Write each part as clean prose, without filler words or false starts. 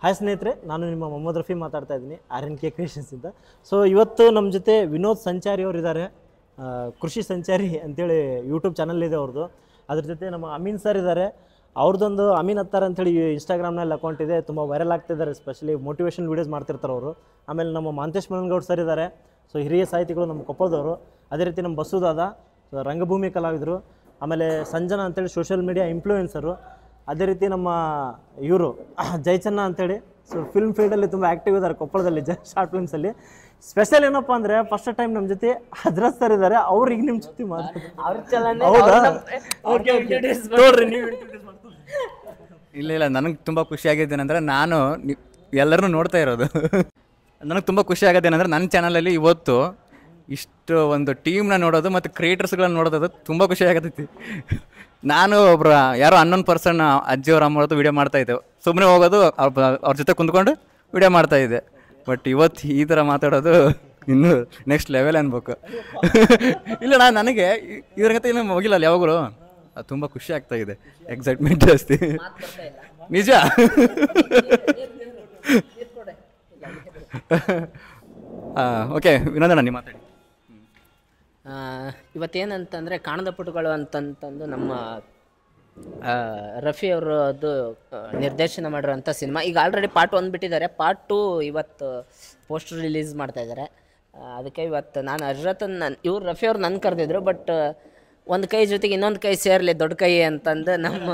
Hi ಸ್ನೇಹಿತರೆ, ನಾನು ನಿಮ್ಮ ಮೊಹಮ್ಮದ್ ರಫಿ ಮಾತಾಡ್ತಾ ಇದ್ದೀನಿ RNK ಕ್ರಿಯೇಷನ್ಸಿಂದ. ಸೊ ಇವತ್ತು ನಮ್ಮ ಜೊತೆ ವಿನೋದ್ ಸಂಚಾರಿ ಅವರು ಇದ್ದಾರೆ. ಕೃಷಿ ಸಂಚಾರಿ ಅಂತೇಳಿ ಯೂಟ್ಯೂಬ್ ಚಾನಲ್ ಇದೆ ಅವ್ರದ್ದು. ಅದ್ರ ಜೊತೆ ನಮ್ಮ ಅಮೀನ್ ಸರ್ ಇದ್ದಾರೆ. ಅವ್ರದ್ದೊಂದು ಅಮೀನ್ ಅತ್ತಾರ್ ಅಂತೇಳಿ ಇನ್ಸ್ಟಾಗ್ರಾಮ್ನಲ್ಲಿ ಅಕೌಂಟ್ ಇದೆ, ತುಂಬ ವೈರಲ್ ಆಗ್ತಿದ್ದಾರೆ. ಸ್ಪೆಷಲಿ ಮೋಟಿವೇಶನ್ ವೀಡಿಯೋಸ್ ಮಾಡ್ತಿರ್ತಾರೆ ಅವರು. ಆಮೇಲೆ ನಮ್ಮ ಮಾಂತೇಶ್ ಮನಗೌಡ್ ಸರ್ ಇದ್ದಾರೆ. ಸೊ ಹಿರಿಯ ಸಾಹಿತಿಗಳು ನಮ್ಮ ಕೊಪ್ಪಳದವರು. ಅದೇ ರೀತಿ ನಮ್ಮ ಬಸುದಾದ ರಂಗಭೂಮಿ ಕಲಾವಿದರು. ಆಮೇಲೆ ಸಂಜನಾ ಅಂತೇಳಿ ಸೋಷಿಯಲ್ ಮೀಡಿಯಾ ಇನ್ಫ್ಲೂಯೆನ್ಸರು. ಅದೇ ರೀತಿ ನಮ್ಮ ಇವರು ಜಯಚನ್ನ ಅಂತೇಳಿ ಸೊ ಫಿಲ್ಮ್ ಫೀಲ್ಡಲ್ಲಿ ತುಂಬ ಆ್ಯಕ್ಟಿವ್ ಇದ್ದಾರೆ ಕೊಪ್ಪಳದಲ್ಲಿ, ಶಾರ್ಟ್ ಫಿಲ್ಮ್ಸಲ್ಲಿ. ಸ್ಪೆಷಲ್ ಏನಪ್ಪ ಅಂದರೆ ಫಸ್ಟ್ ಟೈಮ್ ನಮ್ಮ ಜೊತೆ ಹಜ್ರತ್ ಸರ್ ಇದ್ದಾರೆ. ಅವ್ರು ಈಗ ನಿಮ್ಮ ಜೊತೆ ಹೌದಾ? ನೋಡ್ರಿ ನೀವು ಇಲ್ಲ ನನಗೆ ತುಂಬ ಖುಷಿ ಆಗಿದ್ದೇನೆಂದರೆ ನಾನು ಎಲ್ಲರನ್ನೂ ನೋಡ್ತಾ ಇರೋದು. ನನಗೆ ತುಂಬ ಖುಷಿ ಆಗೋದೇನೆಂದರೆ ನನ್ನ ಚಾನಲಲ್ಲಿ ಇವತ್ತು ಇಷ್ಟು ಒಂದು ಟೀಮ್ನ ನೋಡೋದು ಮತ್ತು ಕ್ರಿಯೇಟರ್ಸ್ಗಳನ್ನ ನೋಡೋದು ತುಂಬ ಖುಷಿ ಆಗತೈತಿ. ನಾನು ಒಬ್ಬರು ಯಾರೋ ಅನ್ನೊಂದು ಪರ್ಸನ್ ಅಜ್ಜಿಯವ್ರ ಅಮ್ಮವ್ರದ್ದು ವೀಡಿಯೋ ಮಾಡ್ತಾಯಿದ್ದೆ, ಸುಮ್ಮನೆ ಹೋಗೋದು ಅವ್ರ ಜೊತೆ ಕುಂತ್ಕೊಂಡು ವೀಡಿಯೋ ಮಾಡ್ತಾಯಿದ್ದೆ. ಬಟ್ ಇವತ್ತು ಈ ಥರ ಮಾತಾಡೋದು ಇನ್ನೂ ನೆಕ್ಸ್ಟ್ ಲೆವೆಲ್ ಅನ್ಬೇಕು. ಇಲ್ಲ ನನಗೆ ಇದ್ರಂತ ಇನ್ನೂ ಹೋಗಿಲ್ಲ ಯಾವಾಗಲೂ. ಅದು ತುಂಬ ಖುಷಿ ಆಗ್ತಾಯಿದೆ, ಎಕ್ಸೈಟ್ಮೆಂಟ್ ಜಾಸ್ತಿ ನಿಜ. ಓಕೆ ವಿನೋದಣ್ಣ ನೀವು ಮಾತಾಡಿ. ಇವತ್ತೇನಂತಂದರೆ ಕಾಣದ ಪುಟಗಳು ಅಂತಂತಂದು ನಮ್ಮ ರಫಿ ಅವರು ಅದು ನಿರ್ದೇಶನ ಮಾಡಿರೋಂಥ ಸಿನಿಮಾ. ಈಗ ಆಲ್ರೆಡಿ ಪಾರ್ಟ್ 1 ಬಿಟ್ಟಿದ್ದಾರೆ, ಪಾರ್ಟ್ 2 ಇವತ್ತು ಪೋಸ್ಟರ್ ರಿಲೀಸ್ ಮಾಡ್ತಾಯಿದ್ದಾರೆ. ಅದಕ್ಕೆ ಇವತ್ತು ನಾನು ಇವ್ರು ರಫಿ ಅವ್ರು ನನ್ನ ಕರೆದಿದ್ರು. ಬಟ್ ಒಂದು ಕೈ ಜೊತೆಗೆ ಇನ್ನೊಂದು ಕೈ ಸೇರಲಿ ದೊಡ್ಡ ಕೈ ಅಂತಂದು ನಮ್ಮ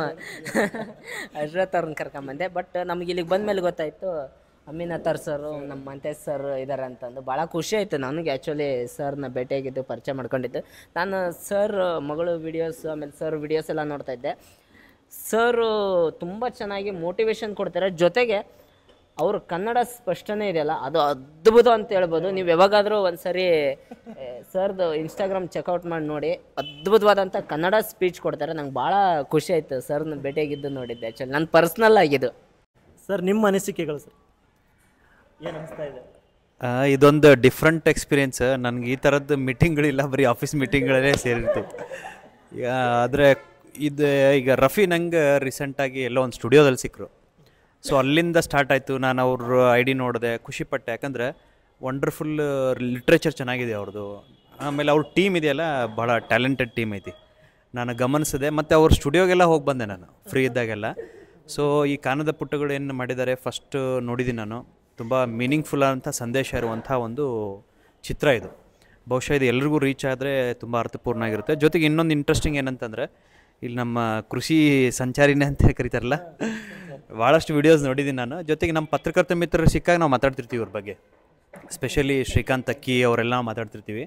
ಅಜ್ರತ್ ಅವ್ರನ್ನ ಕರ್ಕೊಂಬಂದೆ. ಬಟ್ ನಮ್ಗೆ ಇಲ್ಲಿಗೆ ಬಂದಮೇಲೆ ಗೊತ್ತಾಯಿತು ಅಮೀನ್ ಅತ್ತಾರ್ ಸರು ನಮ್ಮ ಮಂತೇಶ್ ಸರ್ ಇದ್ದಾರೆ ಅಂತಂದು. ಭಾಳ ಖುಷಿ ಆಯಿತು ನನಗೆ. ಆ್ಯಕ್ಚುಲಿ ಸರ್ನ ಭೇಟಿಯಾಗಿದ್ದು, ಪರಿಚಯ ಮಾಡ್ಕೊಂಡಿದ್ದು. ನಾನು ಸರ್ ಮಗಳು ವಿಡಿಯೋಸ್ ಆಮೇಲೆ ಸರ್ ವಿಡಿಯೋಸ್ ಎಲ್ಲ ನೋಡ್ತಾಯಿದ್ದೆ. ಸರು ತುಂಬ ಚೆನ್ನಾಗಿ ಮೋಟಿವೇಶನ್ ಕೊಡ್ತಾರೆ. ಜೊತೆಗೆ ಅವರು ಕನ್ನಡ ಸ್ಪಷ್ಟನೇ ಇದೆಯಲ್ಲ, ಅದು ಅದ್ಭುತ ಅಂತ ಹೇಳ್ಬೋದು. ನೀವು ಯಾವಾಗಾದರೂ ಒಂದು ಸರಿ ಸರ್ದು ಇನ್ಸ್ಟಾಗ್ರಾಮ್ ಚೆಕ್ಔಟ್ ಮಾಡಿ ನೋಡಿ. ಅದ್ಭುತವಾದಂಥ ಕನ್ನಡ ಸ್ಪೀಚ್ ಕೊಡ್ತಾರೆ. ನಂಗೆ ಭಾಳ ಖುಷಿ ಆಯಿತು ಸರ್ನ ಭೇಟಿಯಾಗಿದ್ದು ನೋಡಿದ್ದೆ. ಆ್ಯಕ್ಚುಲಿ ನನ್ನ ಪರ್ಸ್ನಲ್ ಆಗಿದ್ದು. ಸರ್ ನಿಮ್ಮ ಅನಿಸಿಕೆಗಳು ಸರ್ ಏನು ಅನಿಸ್ತಾ ಇದೆ? ಇದೊಂದು ಡಿಫ್ರೆಂಟ್ ಎಕ್ಸ್ಪೀರಿಯೆನ್ಸ್. ನನಗೆ ಈ ಥರದ್ದು ಮೀಟಿಂಗ್ಗಳಿಲ್ಲ, ಬರೀ ಆಫೀಸ್ ಮೀಟಿಂಗ್ಗಳಲ್ಲೇ ಸೇರಿರ್ತೀವಿ. ಆದರೆ ಇದು ಈಗ ರಫಿ ನಂಗೆ ರೀಸೆಂಟಾಗಿ ಎಲ್ಲೋ ಒಂದು ಸ್ಟುಡಿಯೋದಲ್ಲಿ ಸಿಕ್ಕರು. ಸೊ ಅಲ್ಲಿಂದ ಸ್ಟಾರ್ಟ್ ಆಯಿತು. ನಾನು ಅವ್ರ ID ನೋಡಿದೆ, ಖುಷಿಪಟ್ಟೆ. ಯಾಕಂದರೆ ವಂಡರ್ಫುಲ್ ಲಿಟ್ರೇಚರ್ ಚೆನ್ನಾಗಿದೆ ಅವ್ರದ್ದು. ಆಮೇಲೆ ಅವ್ರ ಟೀಮ್ ಇದೆಯಲ್ಲ, ಭಾಳ ಟ್ಯಾಲೆಂಟೆಡ್ ಟೀಮ್ ಐತಿ, ನಾನು ಗಮನಿಸಿದೆ. ಮತ್ತು ಅವ್ರ ಸ್ಟುಡಿಯೋಗೆಲ್ಲ ಹೋಗಿ ಬಂದೆ ನಾನು ಫ್ರೀ ಇದ್ದಾಗೆಲ್ಲ. ಸೊ ಈ ಕಾಣದ ಪುಟ್ಟಗಳು ಏನು ಮಾಡಿದ್ದಾರೆ ಫಸ್ಟ್ ನೋಡಿದ್ದೀನಿ ನಾನು. ತುಂಬ ಮೀನಿಂಗ್ಫುಲ್ ಅಂತ ಸಂದೇಶ ಇರುವಂಥ ಒಂದು ಚಿತ್ರ ಇದು. ಬಹುಶಃ ಇದು ಎಲ್ರಿಗೂ ರೀಚ್ ಆದರೆ ತುಂಬ ಅರ್ಥಪೂರ್ಣ ಆಗಿರುತ್ತೆ. ಜೊತೆಗೆ ಇನ್ನೊಂದು ಇಂಟ್ರೆಸ್ಟಿಂಗ್ ಏನಂತಂದರೆ, ಇಲ್ಲಿ ನಮ್ಮ ಕೃಷಿ ಸಂಚಾರಿನೇ ಅಂತ ಕರೀತಾರಲ್ಲ, ಭಾಳಷ್ಟು ವೀಡಿಯೋಸ್ ನೋಡಿದ್ದೀನಿ ನಾನು. ಜೊತೆಗೆ ನಮ್ಮ ಪತ್ರಕರ್ತ ಮಿತ್ರರು ಸಿಕ್ಕಾಗ ನಾವು ಮಾತಾಡ್ತಿರ್ತೀವಿ ಇವ್ರ ಬಗ್ಗೆ. ಸ್ಪೆಷಲಿ ಶ್ರೀಕಾಂತ್ ಅಕ್ಕಿ ಅವರೆಲ್ಲ ಮಾತಾಡ್ತಿರ್ತೀವಿ.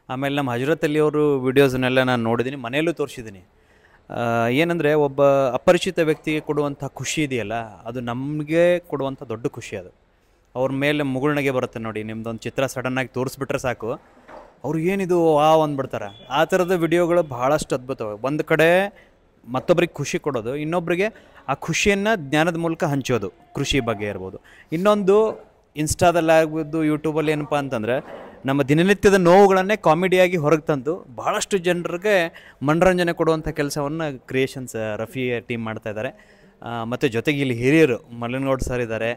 ಆಮೇಲೆ ನಮ್ಮ ಹಜರತ್ ಅಲಿ ಅವರು ವೀಡಿಯೋಸನ್ನೆಲ್ಲ ನಾನು ನೋಡಿದ್ದೀನಿ, ಮನೆಯಲ್ಲೂ ತೋರಿಸಿದ್ದೀನಿ. ಏನಂದರೆ ಒಬ್ಬ ಅಪರಿಚಿತ ವ್ಯಕ್ತಿಗೆ ಕೊಡುವಂಥ ಖುಷಿ ಇದೆಯಲ್ಲ, ಅದು ನಮಗೆ ಕೊಡುವಂಥ ದೊಡ್ಡ ಖುಷಿ. ಅದು ಅವ್ರ ಮೇಲೆ ಮುಗುಳ್ನಗೆ ಬರುತ್ತೆ ನೋಡಿ. ನಿಮ್ಮದೊಂದು ಚಿತ್ರ ಸಡನ್ನಾಗಿ ತೋರಿಸ್ಬಿಟ್ರೆ ಸಾಕು, ಅವ್ರು ಏನಿದು ಅಂದ್ಬಿಡ್ತಾರೆ. ಆ ಥರದ ವಿಡಿಯೋಗಳು ಭಾಳಷ್ಟು ಅದ್ಭುತವಾಗಿ. ಒಂದು ಕಡೆ ಮತ್ತೊಬ್ಬರಿಗೆ ಖುಷಿ ಕೊಡೋದು, ಇನ್ನೊಬ್ಬರಿಗೆ ಆ ಖುಷಿಯನ್ನು ಜ್ಞಾನದ ಮೂಲಕ ಹಂಚೋದು, ಕೃಷಿ ಬಗ್ಗೆ ಇರ್ಬೋದು. ಇನ್ನೊಂದು ಇನ್ಸ್ಟಾದಲ್ಲಾಗ್ಬೋದು, ಯೂಟ್ಯೂಬಲ್ಲಿ ಏನಪ್ಪ ಅಂತಂದರೆ, ನಮ್ಮ ದಿನನಿತ್ಯದ ನೋವುಗಳನ್ನೇ ಕಾಮಿಡಿಯಾಗಿ ಹೊರಗೆ ತಂದು ಭಾಳಷ್ಟು ಜನರಿಗೆ ಮನರಂಜನೆ ಕೊಡುವಂಥ ಕೆಲಸವನ್ನು ಕ್ರಿಯೇಷನ್ಸ್ ರಫಿ ಟೀಮ್ ಮಾಡ್ತಾಯಿದ್ದಾರೆ. ಮತ್ತು ಜೊತೆಗೆ ಇಲ್ಲಿ ಹಿರಿಯರು ಮಲ್ಲನಗೌಡ ಸರ್ ಇದ್ದಾರೆ.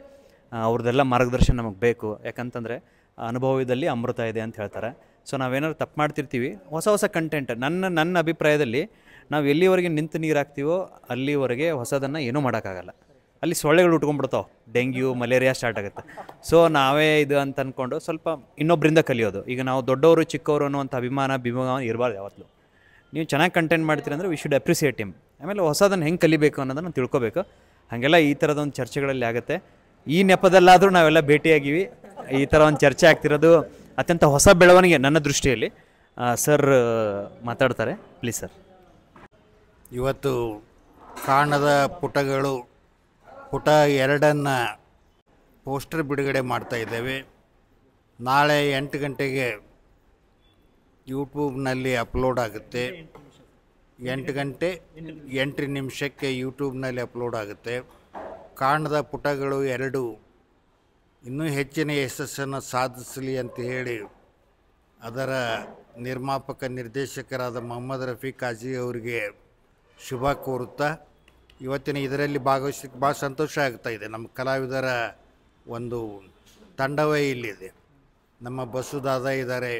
ಅವ್ರದ್ದೆಲ್ಲ ಮಾರ್ಗದರ್ಶನ ನಮಗೆ ಬೇಕು. ಯಾಕಂತಂದರೆ ಅನುಭವದಲ್ಲಿ ಅಮೃತ ಇದೆ ಅಂತ ಹೇಳ್ತಾರೆ. ಸೊ ನಾವೇನಾದ್ರು ತಪ್ಪು ಮಾಡ್ತಿರ್ತೀವಿ, ಹೊಸ ಕಂಟೆಂಟ್ ನನ್ನ ಅಭಿಪ್ರಾಯದಲ್ಲಿ ನಾವು ಎಲ್ಲಿವರೆಗೆ ನಿಂತು ನೀರು ಹಾಕ್ತೀವೋ ಅಲ್ಲಿವರೆಗೆ ಹೊಸದನ್ನು ಏನೂ ಮಾಡೋಕ್ಕಾಗಲ್ಲ. ಅಲ್ಲಿ ಸೊಳ್ಳೆಗಳು ಉಟ್ಕೊಂಡ್ಬಿಡ್ತಾವೆ, ಡೆಂಗ್ಯೂ ಮಲೇರಿಯಾ ಸ್ಟಾರ್ಟ್ ಆಗುತ್ತೆ. ಸೊ ನಾವೇ ಇದು ಅಂತ ಅಂದ್ಕೊಂಡು ಸ್ವಲ್ಪ ಇನ್ನೊಬ್ಬರಿಂದ ಕಲಿಯೋದು. ಈಗ ನಾವು ದೊಡ್ಡವರು ಚಿಕ್ಕವರು ಅನ್ನುವಂಥ ಅಭಿಮಾನ ಇರಬಾರ್ದು ಯಾವತ್ತೂ. ನೀವು ಚೆನ್ನಾಗಿ ಕಂಟೆಂಟ್ ಮಾಡ್ತೀರಿ ಅಂದರೆ ವಿ ಶುಡ್ ಅಪ್ರಿಸಿಯೇಟ್ ಹಿಮ್. ಆಮೇಲೆ ಹೊಸದನ್ನು ಹೆಂಗೆ ಕಲಿಬೇಕು ಅನ್ನೋದನ್ನು ತಿಳ್ಕೊಬೇಕು. ಹಾಗೆಲ್ಲ ಈ ಥರದೊಂದು ಚರ್ಚೆಗಳಲ್ಲಿ ಆಗುತ್ತೆ. ಈ ನೆಪದಲ್ಲಾದರೂ ನಾವೆಲ್ಲ ಭೇಟಿಯಾಗಿವಿ. ಈ ಥರ ಒಂದು ಚರ್ಚೆ ಆಗ್ತಿರೋದು ಅತ್ಯಂತ ಹೊಸ ಬೆಳವಣಿಗೆ ನನ್ನ ದೃಷ್ಟಿಯಲ್ಲಿ. ಸರ್ ಮಾತಾಡ್ತಾರೆ, ಪ್ಲೀಸ್ ಸರ್. ಇವತ್ತು ಕಾಣದ ಪುಟಗಳು ಪುಟ 2 ಪೋಸ್ಟರ್ ಬಿಡುಗಡೆ ಮಾಡ್ತಾ ಇದ್ದೇವೆ. ನಾಳೆ 8 ಗಂಟೆಗೆ ಯೂಟ್ಯೂಬ್ನಲ್ಲಿ ಅಪ್ಲೋಡ್ ಆಗುತ್ತೆ. 8 ಗಂಟೆ 8 ನಿಮಿಷಕ್ಕೆ ಯೂಟ್ಯೂಬ್ನಲ್ಲಿ ಅಪ್ಲೋಡ್ ಆಗುತ್ತೆ. ಕಾಣದ ಪುಟಗಳು 2 ಇನ್ನೂ ಹೆಚ್ಚಿನ ಯಶಸ್ಸನ್ನು ಸಾಧಿಸಲಿ ಅಂತ ಹೇಳಿ ಅದರ ನಿರ್ಮಾಪಕ ನಿರ್ದೇಶಕರಾದ ಮೊಹಮ್ಮದ್ ರಫಿ ಕಾಜಿ ಅವರಿಗೆ ಶುಭ ಕೋರುತ್ತಾ ಇವತ್ತಿನ ಇದರಲ್ಲಿ ಭಾಗವಹಿಸಲಿಕ್ಕೆ ಭಾಳ ಸಂತೋಷ ಆಗ್ತಾ ಇದೆ. ನಮ್ಮ ಕಲಾವಿದರ ಒಂದು ತಂಡವೇ ಇಲ್ಲಿದೆ. ನಮ್ಮ ಬಸುದಾದ ಇದ್ದಾರೆ,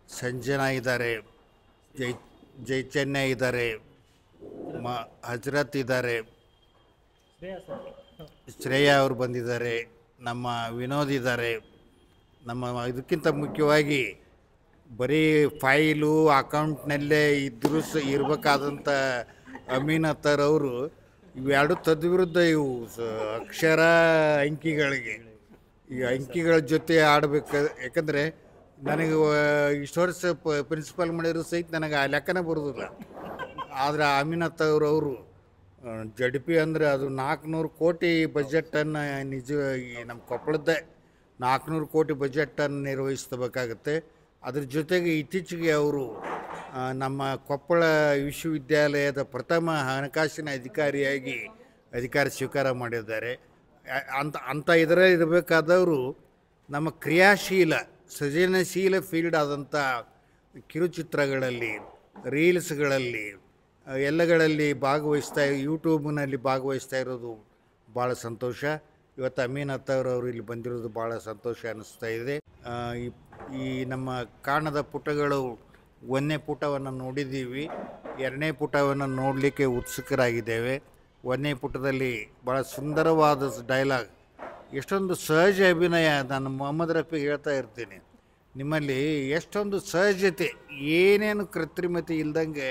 ಸಂಜನಾ ಇದ್ದಾರೆ, ಜೈಚನ್ಯ ಇದ್ದಾರೆ, ಹಜರತ್ ಇದ್ದಾರೆ, ಶ್ರೇಯಾ ಅವರು ಬಂದಿದ್ದಾರೆ, ನಮ್ಮ ವಿನೋದ್ ಇದ್ದಾರೆ. ನಮ್ಮ ಇದಕ್ಕಿಂತ ಮುಖ್ಯವಾಗಿ ಬರೀ ಫೈಲು ಅಕೌಂಟ್ನಲ್ಲೇ ಇದ್ದರೂ ಇರಬೇಕಾದಂಥ ಅಮೀನ್ ಅತ್ತರ್ ಅವರು ಇವೆರಡು ತದ್ವಿರುದ್ಧ ಇವು ಅಕ್ಷರ ಅಂಕಿಗಳಿಗೆ ಈ ಅಂಕಿಗಳ ಜೊತೆ ಆಡಬೇಕು. ಯಾಕಂದರೆ ನನಗೆ ಇಷ್ಟು ವರ್ಷ ಪ್ರಿನ್ಸಿಪಾಲ್ ಮಾಡಿರೋ ಸಹಿತ ನನಗೆ ಆ ಲೆಕ್ಕನೇ ಬರೋದಿಲ್ಲ. ಆದರೆ ಅಮೀನ್ ಅತ್ತರ್ ಅವರು ಜಡ್ಪಿ ಅಂದರೆ ಅದು 400 ಕೋಟಿ ಬಜೆಟನ್ನು ನಮ್ಮ ಕೊಪ್ಪಳದ್ದೇ 400 ಕೋಟಿ ಬಜೆಟನ್ನು ನಿರ್ವಹಿಸಬೇಕಾಗತ್ತೆ. ಅದ್ರ ಜೊತೆಗೆ ಇತ್ತೀಚೆಗೆ ಅವರು ನಮ್ಮ ಕೊಪ್ಪಳ ವಿಶ್ವವಿದ್ಯಾಲಯದ ಪ್ರಥಮ ಹಣಕಾಸಿನ ಅಧಿಕಾರಿಯಾಗಿ ಅಧಿಕಾರ ಸ್ವೀಕಾರ ಮಾಡಿದ್ದಾರೆ. ಅಂಥ ಇದರಲ್ಲಿ ಇರಬೇಕಾದವರು ನಮ್ಮ ಕ್ರಿಯಾಶೀಲ ಸೃಜನಶೀಲ ಫೀಲ್ಡ್ ಆದಂಥ ಕಿರುಚಿತ್ರಗಳಲ್ಲಿ, ರೀಲ್ಸ್ಗಳಲ್ಲಿ ಎಲ್ಲಗಳಲ್ಲಿ ಯೂಟ್ಯೂಬ್ನಲ್ಲಿ ಭಾಗವಹಿಸ್ತಾ ಇರೋದು ಭಾಳ ಸಂತೋಷ. ಇವತ್ತು ಅಮೀನ್ ಅತ್ತರ್ ಅವರು ಇಲ್ಲಿ ಬಂದಿರೋದು ಭಾಳ ಸಂತೋಷ ಅನ್ನಿಸ್ತಾ ಇದೆ. ಈ ನಮ್ಮ ಕಾಣದ ಪುಟಗಳು 1ನೇ ಪುಟವನ್ನು ನೋಡಿದ್ದೀವಿ, 2ನೇ ಪುಟವನ್ನು ನೋಡಲಿಕ್ಕೆ ಉತ್ಸುಕರಾಗಿದ್ದೇವೆ. 1ನೇ ಪುಟದಲ್ಲಿ ಭಾಳ ಸುಂದರವಾದ ಡೈಲಾಗ್, ಎಷ್ಟೊಂದು ಸಹಜ ಅಭಿನಯ. ನಾನು ಮೊಹಮ್ಮದ್ ರಫಿಗೆ ಹೇಳ್ತಾ ಇರ್ತೀನಿ, ನಿಮ್ಮಲ್ಲಿ ಎಷ್ಟೊಂದು ಸಹಜತೆ, ಏನೇನು ಕೃತ್ರಿಮತೆ ಇಲ್ದಂಗೆ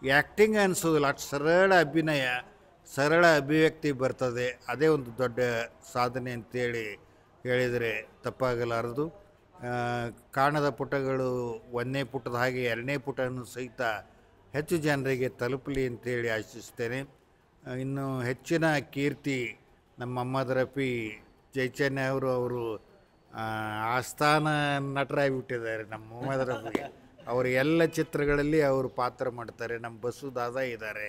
ಆ್ಯಕ್ಟಿಂಗ್ ಅನಿಸೋದಿಲ್ಲ, ಅಷ್ಟು ಸರಳ ಅಭಿನಯ, ಸರಳ ಅಭಿವ್ಯಕ್ತಿ ಬರ್ತದೆ. ಅದೇ ಒಂದು ದೊಡ್ಡ ಸಾಧನೆ ಅಂತೇಳಿ ಹೇಳಿದರೆ ತಪ್ಪಾಗಲಾರದು. ಕಾಣದ ಪುಟಗಳು 1ನೇ ಪುಟದ ಹಾಗೆ 2ನೇ ಪುಟವನ್ನು ಸಹಿತ ಹೆಚ್ಚು ಜನರಿಗೆ ತಲುಪಲಿ ಅಂತೇಳಿ ಆಶಿಸ್ತೇನೆ. ಇನ್ನು ಹೆಚ್ಚಿನ ಕೀರ್ತಿ ನಮ್ಮ ಮೊಹಮ್ಮದ್ ರಫಿ, ಜೈಚನ್ಯ ಅವರು ಆಸ್ಥಾನ ನಟರಾಗಿಬಿಟ್ಟಿದ್ದಾರೆ ನಮ್ಮ ಮೊಹಮ್ಮದ್ ರಫಿಗೆ. ಅವರು ಎಲ್ಲ ಚಿತ್ರಗಳಲ್ಲಿ ಅವರು ಪಾತ್ರ ಮಾಡ್ತಾರೆ. ನಮ್ಮ ಬಸುದಾದ ಇದ್ದಾರೆ,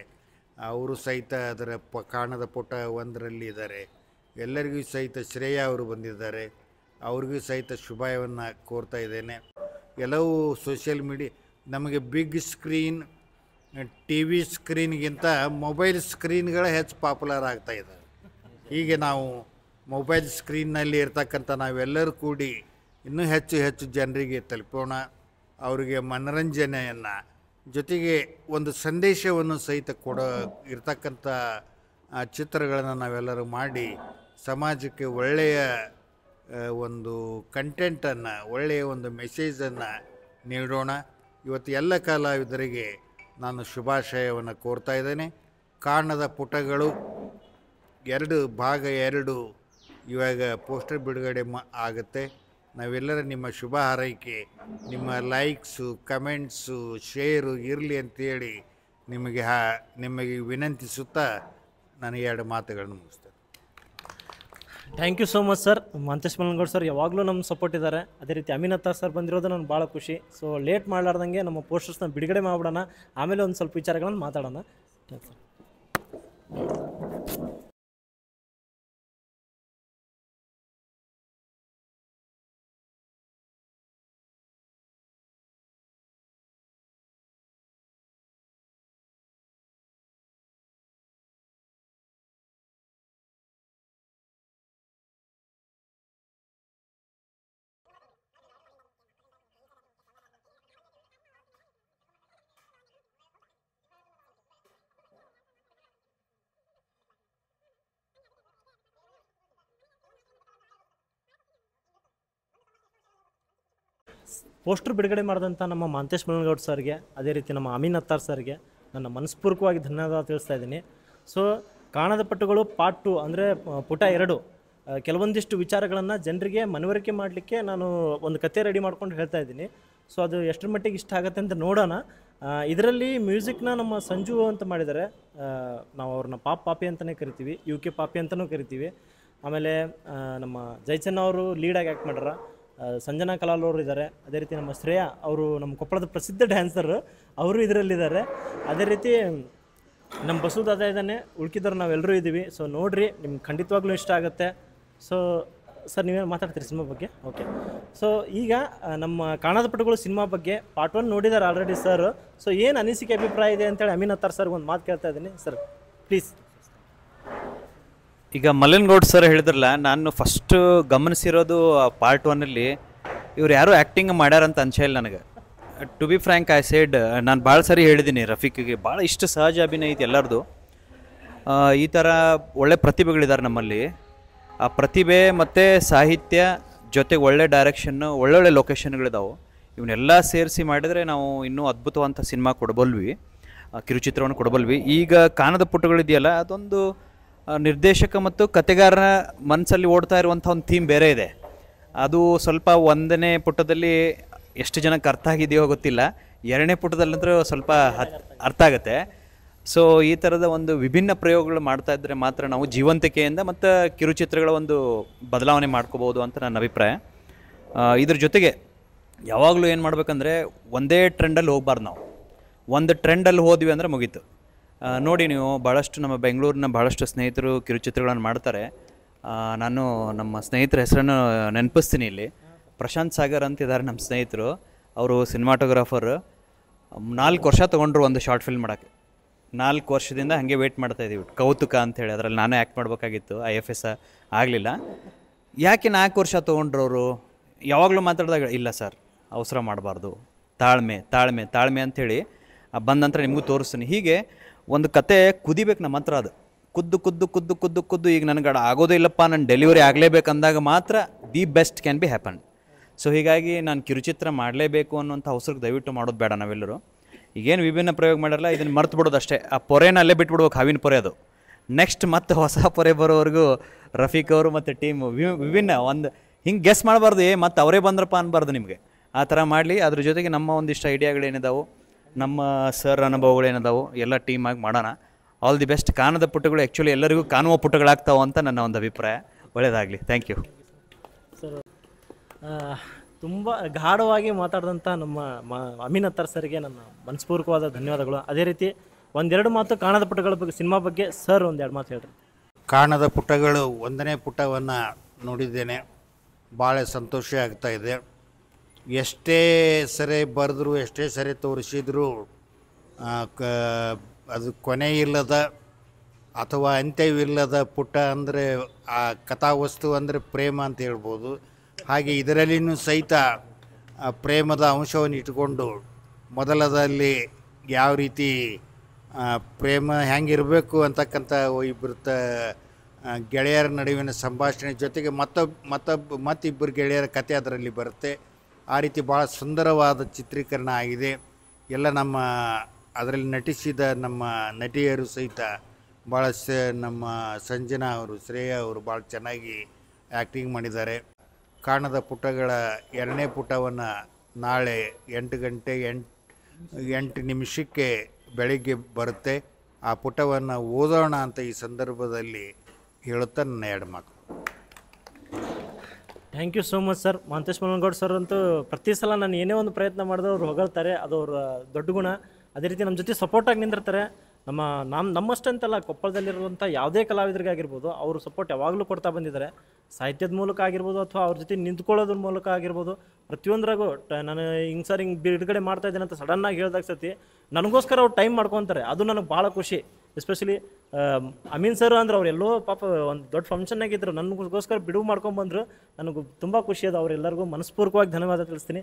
ಅವರು ಸಹಿತ ಅದರ ಕಾಣದ ಪುಟ 1ರಲ್ಲಿ ಇದ್ದಾರೆ. ಎಲ್ಲರಿಗೂ ಸಹಿತ ಶ್ರೇಯಾ ಅವರು ಬಂದಿದ್ದಾರೆ, ಅವ್ರಿಗೂ ಸಹಿತ ಶುಭಾಯವನ್ನು ಕೋರ್ತಾ ಇದ್ದೇನೆ. ಎಲ್ಲವೂ ಸೋಷಿಯಲ್ ಮೀಡಿಯಾ ನಮಗೆ ಬಿಗ್ ಸ್ಕ್ರೀನ್, TV ಸ್ಕ್ರೀನ್ಗಿಂತ ಮೊಬೈಲ್ ಸ್ಕ್ರೀನ್ಗಳೇ ಹೆಚ್ಚು ಪಾಪ್ಯುಲರ್ ಆಗ್ತಾ ಇದ್ದಾವೆ. ಹೀಗೆ ನಾವು ಮೊಬೈಲ್ ಸ್ಕ್ರೀನ್ನಲ್ಲಿ ಇರ್ತಕ್ಕಂಥ ನಾವೆಲ್ಲರೂ ಕೂಡಿ ಇನ್ನೂ ಹೆಚ್ಚು ಹೆಚ್ಚು ಜನರಿಗೆ ತಲುಪೋಣ. ಅವರಿಗೆ ಮನರಂಜನೆಯನ್ನು ಜೊತೆಗೆ ಒಂದು ಸಂದೇಶವನ್ನು ಸಹಿತ ಇರ್ತಕ್ಕಂಥ ಚಿತ್ರಗಳನ್ನು ನಾವೆಲ್ಲರೂ ಮಾಡಿ ಸಮಾಜಕ್ಕೆ ಒಳ್ಳೆಯ ಒಂದು ಕಂಟೆಂಟನ್ನು, ಒಳ್ಳೆಯ ಒಂದು ಮೆಸೇಜನ್ನು ನೀಡೋಣ. ಇವತ್ತು ಎಲ್ಲ ಕಲಾವಿದರಿಗೆ ನಾನು ಶುಭಾಶಯವನ್ನು ಕೋರ್ತಾ ಇದ್ದೇನೆ. ಕಾಣದ ಪುಟಗಳು ಭಾಗ 2 ಇವಾಗ ಪೋಸ್ಟರ್ ಬಿಡುಗಡೆ ಆಗುತ್ತೆ. ನಾವೆಲ್ಲರ ನಿಮ್ಮ ಶುಭ ಹಾರೈಕೆ, ನಿಮ್ಮ ಲೈಕ್ಸು, ಕಮೆಂಟ್ಸು, ಶೇರು ಇರಲಿ ಅಂತೇಳಿ ನಿಮಗೆ ವಿನಂತಿಸುತ್ತಾ ನಾನು 2 ಮಾತುಗಳನ್ನು ಮುಗಿಸ್ತೇನೆ. Thank you so much sir. Manthesh Malanagouda sir ಯಾವಾಗಲೂ ನಮ್ಮ ಸಪೋರ್ಟ್ ಇದ್ದಾರೆ. ಅದೇ ರೀತಿ ಅಮೀನ್ ಅತ್ತರ್ ಸರ್ ಬಂದಿರೋದು ನನಗೆ ಭಾಳ ಖುಷಿ. ಸೊ ಲೇಟ್ ಮಾಡಲಾರ್ದಂಗೆ ನಮ್ಮ ಪೋಸ್ಟರ್ಸ್ನ ಬಿಡುಗಡೆ ಮಾಡಿಬಿಡೋಣ, ಆಮೇಲೆ ಒಂದು ಸ್ವಲ್ಪ ವಿಚಾರಗಳನ್ನು ಮಾತಾಡೋಣ. Thanks sir. ಪೋಸ್ಟರ್ ಬಿಡುಗಡೆ ಮಾಡಿದಂಥ ನಮ್ಮ ಮಂತೇಶ್ ಮಲನಗೌಡ ಸರ್ಗೆ, ಅದೇ ರೀತಿ ನಮ್ಮ ಅಮೀನ್ ಅತ್ತರ್ ಸರ್ಗೆ ನನ್ನ ಮನಸ್ಪೂರ್ವಕವಾಗಿ ಧನ್ಯವಾದ ತಿಳಿಸ್ತಾ ಇದ್ದೀನಿ. ಸೊ ಕಾಣದ ಪಟ್ಟುಗಳು ಪಾರ್ಟ್ 2 ಅಂದರೆ ಪುಟ 2 ಕೆಲವೊಂದಿಷ್ಟು ವಿಚಾರಗಳನ್ನು ಜನರಿಗೆ ಮನವರಿಕೆ ಮಾಡಲಿಕ್ಕೆ ನಾನು ಒಂದು ಕತೆ ರೆಡಿ ಮಾಡ್ಕೊಂಡು ಹೇಳ್ತಾ ಇದ್ದೀನಿ. ಸೊ ಅದು ಎಷ್ಟರ ಮಟ್ಟಿಗೆ ಇಷ್ಟ ಆಗುತ್ತೆ ಅಂತ ನೋಡೋಣ. ಇದರಲ್ಲಿ ಮ್ಯೂಸಿಕ್ನ ನಮ್ಮ ಸಂಜು ಅಂತ ಮಾಡಿದ್ದಾರೆ. ನಾವು ಅವ್ರನ್ನ ಪಾಪಿ ಅಂತಲೇ ಕರಿತೀವಿ, UK ಪಾಪಿ ಅಂತಲೂ ಕರಿತೀವಿ. ಆಮೇಲೆ ನಮ್ಮ ಜೈಚನ್ನ ಅವರು ಲೀಡಾಗಿ ಆ್ಯಕ್ಟ್ ಮಾಡ್ಯಾರ. ಸಂಜನಾ ಕಲಾಲ್ ಅವರು ಇದ್ದಾರೆ. ಅದೇ ರೀತಿ ನಮ್ಮ ಶ್ರೇಯಾ ಅವರು ನಮ್ಮ ಕೊಪ್ಪಳದ ಪ್ರಸಿದ್ಧ ಡ್ಯಾನ್ಸರು, ಅವರು ಇದರಲ್ಲಿದ್ದಾರೆ. ಅದೇ ರೀತಿ ನಮ್ಮ ಬಸುದಾದ ಇದ್ದಾನೆ, ಉಳ್ಕಿದ್ರು ನಾವೆಲ್ಲರೂ ಇದ್ದೀವಿ. ಸೊ ನೋಡಿರಿ, ನಿಮ್ಗೆ ಖಂಡಿತವಾಗ್ಲೂ ಇಷ್ಟ ಆಗುತ್ತೆ. ಸೊ ಸರ್ ನೀವೇನು ಮಾತಾಡ್ತೀರಿ ಸಿನಿಮಾ ಬಗ್ಗೆ? ಓಕೆ. ಸೊ ಈಗ ನಮ್ಮ ಕಾಣದ ಪಟ್ಟುಗಳು ಸಿನಿಮಾ ಬಗ್ಗೆ ಪಾರ್ಟ್ 1 ನೋಡಿದ್ದಾರೆ ಆಲ್ರೆಡಿ ಸರ್. ಸೊ ಏನು ಅನಿಸಿಕೆ, ಅಭಿಪ್ರಾಯ ಇದೆ ಅಂತೇಳಿ ಅಮೀನ್ ಅತ್ತರ್ ಸರ್ ಒಂದು ಮಾತು ಕೇಳ್ತಾ ಇದ್ದೀನಿ ಸರ್, ಪ್ಲೀಸ್. ಈಗ ಮಲ್ಲನಗೌಡ್ ಸರ್ ಹೇಳಿದ್ರಲ್ಲ, ನಾನು ಫಸ್ಟ್ ಗಮನಿಸಿರೋದು ಪಾರ್ಟ್ 1ಅಲ್ಲಿ ಇವ್ರು ಯಾರು ಆ್ಯಕ್ಟಿಂಗ್ ಮಾಡ್ಯಾರಂತ ಅನ್ಸಿಲ್ಲ ನನಗೆ. To be frank I said, ನಾನು ಭಾಳ ಸರಿ ಹೇಳಿದ್ದೀನಿ ರಫೀಕಿಗೆ, ಭಾಳ ಇಷ್ಟು ಸಹಜ ಅಭಿನಯ ಐತಿ ಎಲ್ಲರದು. ಈ ಥರ ಒಳ್ಳೆ ಪ್ರತಿಭೆಗಳಿದ್ದಾರೆ ನಮ್ಮಲ್ಲಿ. ಆ ಪ್ರತಿಭೆ ಮತ್ತು ಸಾಹಿತ್ಯ ಜೊತೆಗೆ ಒಳ್ಳೆ ಡೈರೆಕ್ಷನ್ನು, ಒಳ್ಳೊಳ್ಳೆ ಲೊಕೇಶನ್ಗಳಿದಾವೆ. ಇವನ್ನೆಲ್ಲ ಸೇರಿಸಿ ಮಾಡಿದರೆ ನಾವು ಇನ್ನೂ ಅದ್ಭುತವಂಥ ಸಿನಿಮಾ ಕೊಡಬಲ್ವಿ, ಕಿರುಚಿತ್ರವನ್ನು ಕೊಡಬಲ್ವಿ. ಈಗ ಕಾಣದ ಪುಟಗಳಿದೆಯಲ್ಲ, ಅದೊಂದು ನಿರ್ದೇಶಕ ಮತ್ತು ಕತೆಗಾರನ ಮನಸ್ಸಲ್ಲಿ ಓಡ್ತಾ ಇರುವಂಥ ಒಂದು ಥೀಮ್ ಬೇರೆ ಇದೆ. ಅದು ಸ್ವಲ್ಪ 1ನೇ ಪುಟದಲ್ಲಿ ಎಷ್ಟು ಜನಕ್ಕೆ ಅರ್ಥ ಆಗಿದೆಯೋ ಗೊತ್ತಿಲ್ಲ, 2ನೇ ಪುಟದಲ್ಲಂದ್ರೆ ಸ್ವಲ್ಪ ಅರ್ಥ ಆಗುತ್ತೆ. ಸೊ ಈ ಥರದ ಒಂದು ವಿಭಿನ್ನ ಪ್ರಯೋಗಗಳು ಮಾಡ್ತಾ ಇದ್ದರೆ ಮಾತ್ರ ನಾವು ಜೀವಂತಿಕೆಯಿಂದ ಮತ್ತು ಕಿರುಚಿತ್ರಗಳ ಒಂದು ಬದಲಾವಣೆ ಮಾಡ್ಕೋಬೋದು ಅಂತ ನನ್ನ ಅಭಿಪ್ರಾಯ. ಇದ್ರ ಜೊತೆಗೆ ಯಾವಾಗಲೂ ಏನು ಮಾಡಬೇಕಂದ್ರೆ ಒಂದೇ ಟ್ರೆಂಡಲ್ಲಿ ಹೋಗ್ಬಾರ್ದು. ನಾವು ಒಂದು ಟ್ರೆಂಡಲ್ಲಿ ಹೋದ್ವಿ ಅಂದರೆ ಮುಗೀತು. ನೋಡಿ, ನೀವು ಭಾಳಷ್ಟು ನಮ್ಮ ಬೆಂಗಳೂರಿನ ಭಾಳಷ್ಟು ಸ್ನೇಹಿತರು ಕಿರುಚಿತ್ರಗಳನ್ನು ಮಾಡ್ತಾರೆ. ನಾನು ನಮ್ಮ ಸ್ನೇಹಿತರ ಹೆಸರನ್ನು ನೆನಪಿಸ್ತೀನಿ ಇಲ್ಲಿ. ಪ್ರಶಾಂತ್ ಸಾಗರ್ ಅಂತಿದ್ದಾರೆ ನಮ್ಮ ಸ್ನೇಹಿತರು. ಅವರು ಸಿನಿಮಾಟೋಗ್ರಾಫರ್. 4 ವರ್ಷ ತೊಗೊಂಡ್ರು ಒಂದು ಶಾರ್ಟ್ ಫಿಲ್ಮ್ ಮಾಡೋಕ್ಕೆ. 4 ವರ್ಷದಿಂದ ಹಾಗೆ ವೆಯ್ಟ್ ಮಾಡ್ತಾಯಿದ್ದೀವಿ. ಕೌತುಕ ಅಂಥೇಳಿ, ಅದರಲ್ಲಿ ನಾನೇ ಆ್ಯಕ್ಟ್ ಮಾಡಬೇಕಾಗಿತ್ತು, IFS ಆಗಲಿಲ್ಲ. ಯಾಕೆ 4 ವರ್ಷ ತೊಗೊಂಡ್ರು ಅವರು? ಯಾವಾಗಲೂ ಮಾತಾಡಿದಾಗ ಇಲ್ಲ ಸರ್, ಅವಸರ ಮಾಡಬಾರ್ದು, ತಾಳ್ಮೆ ತಾಳ್ಮೆ ತಾಳ್ಮೆ ಅಂಥೇಳಿ ಬಂದ ನಂತರ ನಿಮಗೂ ತೋರಿಸ್ತೀನಿ. ಹೀಗೆ ಒಂದು ಕತೆ ಕುದಿಬೇಕು ನಮ್ಮ ಹತ್ರ. ಅದು ಕುದ್ದು ಕುದ್ದು ಕುದ್ದು ಕುದ್ದು ಕುದ್ದು ಈಗ ನನಗೆ ಆಗೋದೇ ಇಲ್ಲಪ್ಪ, ನಾನು ಡೆಲಿವರಿ ಆಗಲೇಬೇಕಂದಾಗ ಮಾತ್ರ the best can be happen. So ಹೀಗಾಗಿ ನಾನು ಕಿರುಚಿತ್ರ ಮಾಡಲೇಬೇಕು ಅನ್ನೋಂಥ ಅವಸರಕ್ಕೆ ದಯವಿಟ್ಟು ಮಾಡೋದು ಬೇಡ ನಾವೆಲ್ಲರೂ. ಈಗೇನು ವಿಭಿನ್ನ ಪ್ರಯೋಗ ಮಾಡಿರಲ್ಲ, ಇದನ್ನು ಮರ್ತು ಬಿಡೋದು ಅಷ್ಟೇ. ಆ ಪೊರೆನಲ್ಲೇ ಬಿಟ್ಬಿಡ್ಬೇಕು, ಹಾವಿನ ಪೊರೆ ಅದು. ನೆಕ್ಸ್ಟ್ ಮತ್ತೆ ಹೊಸ ಪೊರೆ ಬರೋವರೆಗೂ ರಫೀಕ್ ಅವರು ಮತ್ತು ಟೀಮು ವಿಭಿನ್ನ ಒಂದು ಹಿಂಗೆ ಗೆಸ್ ಮಾಡಬಾರ್ದು, ಮತ್ತು ಅವರೇ ಬಂದ್ರಪ್ಪ ಅನ್ಬಾರ್ದು ನಿಮಗೆ. ಆ ಥರ ಮಾಡಲಿ. ಅದ್ರ ಜೊತೆಗೆ ನಮ್ಮ ಒಂದಿಷ್ಟು ಐಡಿಯಾಗಳೇನಿದಾವೆ, ನಮ್ಮ ಸರ್ ಅನುಭವಗಳೇನಿದಾವೆ, ಎಲ್ಲ ಟೀಮಾಗಿ ಮಾಡೋಣ. All the best. ಕಾಣದ ಪುಟಗಳು ಆ್ಯಕ್ಚುಲಿ ಎಲ್ಲರಿಗೂ ಕಾಣುವ ಪುಟಗಳಾಗ್ತಾವೆ ಅಂತ ನನ್ನ ಒಂದು ಅಭಿಪ್ರಾಯ. ಒಳ್ಳೆಯದಾಗಲಿ. Thank you sir. ತುಂಬ ಗಾಢವಾಗಿ ಮಾತಾಡಿದಂಥ ನಮ್ಮ ಅಮೀನ್ ಅತ್ತಾರ್ ಸರ್ಗೆ ನನ್ನ ಮನಸ್ಪೂರ್ವಕವಾದ ಧನ್ಯವಾದಗಳು. ಅದೇ ರೀತಿ 1-2 ಮಾತು ಕಾಣದ ಪುಟಗಳ ಬಗ್ಗೆ, ಸಿನಿಮಾ ಬಗ್ಗೆ ಸರ್ 1-2 ಮಾತು ಹೇಳ್ರಿ. ಕಾಣದ ಪುಟಗಳು 1ನೇ ಪುಟವನ್ನು ನೋಡಿದ್ದೇನೆ, ಭಾಳ ಸಂತೋಷ ಆಗ್ತಾಯಿದೆ. ಎಷ್ಟೇ ಸರಿ ಬರೆದ್ರು, ಎಷ್ಟೇ ಸರಿ ತೋರಿಸಿದ್ರು ಅದು ಕೊನೆ ಇಲ್ಲದ ಅಥವಾ ಅಂತ್ಯವಿಲ್ಲದ ಪುಟ ಅಂದರೆ ಆ ಕಥಾವಸ್ತು ಅಂದರೆ ಪ್ರೇಮ ಅಂತ ಹೇಳ್ಬೋದು. ಹಾಗೆ ಇದರಲ್ಲಿಯೂ ಸಹಿತ ಪ್ರೇಮದ ಅಂಶವನ್ನು ಇಟ್ಕೊಂಡು ಮೊದಲದಲ್ಲಿ ಯಾವ ರೀತಿ ಪ್ರೇಮ ಹೆಂಗಿರಬೇಕು ಅಂತಕ್ಕಂಥ ಇಬ್ಬರು ಗೆಳೆಯರ ನಡುವಿನ ಸಂಭಾಷಣೆ ಜೊತೆಗೆ ಮತ್ತಿಬ್ಬರು ಗೆಳೆಯರ ಕತೆ ಅದರಲ್ಲಿ ಬರುತ್ತೆ. ಆ ರೀತಿ ಭಾಳ ಸುಂದರವಾದ ಚಿತ್ರೀಕರಣ ಆಗಿದೆ. ಎಲ್ಲ ನಮ್ಮ ಅದರಲ್ಲಿ ನಟಿಸಿದ ನಮ್ಮ ನಟಿಯರು ಸಹಿತ ಭಾಳ ನಮ್ಮ ಸಂಜನಾ ಅವರು, ಶ್ರೇಯಾ ಅವರು ಭಾಳ ಚೆನ್ನಾಗಿ ಆ್ಯಕ್ಟಿಂಗ್ ಮಾಡಿದ್ದಾರೆ. ಕಾಣದ ಪುಟಗಳ 2ನೇ ಪುಟವನ್ನು ನಾಳೆ 8 ಗಂಟೆ 8 ನಿಮಿಷಕ್ಕೆ ಬೆಳಿಗ್ಗೆ ಬರುತ್ತೆ. ಆ ಪುಟವನ್ನು ಓದೋಣ ಅಂತ ಈ ಸಂದರ್ಭದಲ್ಲಿ ಹೇಳುತ್ತಾ ನನ್ನ 2 ಮಾತು. Thank you so much sir. Mahantesh Mallanagoud sir ಅಂತೂ ಪ್ರತಿ ಸಲ ನಾನು ಏನೇ ಒಂದು ಪ್ರಯತ್ನ ಮಾಡಿದ್ರೆ ಅವ್ರು ಹೊಗಳ್ತಾರೆ, ಅದು ಅವ್ರ ದೊಡ್ಡ ಗುಣ. ಅದೇ ರೀತಿ ನಮ್ಮ ಜೊತೆ ಸಪೋರ್ಟಾಗಿ ನಿಂದಿರ್ತಾರೆ. ನಮ್ಮಷ್ಟಂತಲ್ಲ, ಕೊಪ್ಪಳದಲ್ಲಿರುವಂಥ ಯಾವುದೇ ಕಲಾವಿದರಿಗಾಗಿರ್ಬೋದು ಅವರು ಸಪೋರ್ಟ್ ಯಾವಾಗಲೂ ಕೊಡ್ತಾ ಬಂದಿದ್ದಾರೆ. ಸಾಹಿತ್ಯದ ಮೂಲಕ ಆಗಿರ್ಬೋದು ಅಥವಾ ಅವ್ರ ಜೊತೆ ನಿಂತ್ಕೊಳ್ಳೋದ್ರ ಮೂಲಕ ಆಗಿರ್ಬೋದು, ಪ್ರತಿಯೊಂದ್ರಾಗೂ ನಾನು ಹಿಂಗೆ ಬಿಡುಗಡೆ ಮಾಡ್ತಾ ಇದ್ದೇನೆ ಅಂತ ಸಡನ್ನಾಗಿ ಹೇಳಿದಾಗ ಸತಿ ನನಗೋಸ್ಕರ ಅವ್ರು ಟೈಮ್ ಮಾಡ್ಕೊತಾರೆ. ಅದು ನನಗೆ ಭಾಳ ಖುಷಿ. ಎಸ್ಪೆಷಲಿ ಅಮೀನ್ ಸರ್ ಅಂದ್ರೆ ಅವರೆಲ್ಲೋ ಪಾಪ ಒಂದು ದೊಡ್ಡ ಫಂಕ್ಷನ್ನಾಗಿದ್ದರು, ನನಗೋಸ್ಕರ ಬಿಡುವು ಮಾಡ್ಕೊಂಬಂದರು. ನನಗೂ ತುಂಬ ಖುಷಿ ಅದು. ಅವರೆಲ್ಲರಿಗೂ ಮನಸ್ಪೂರ್ವಕವಾಗಿ ಧನ್ಯವಾದ ತಿಳಿಸ್ತೀನಿ.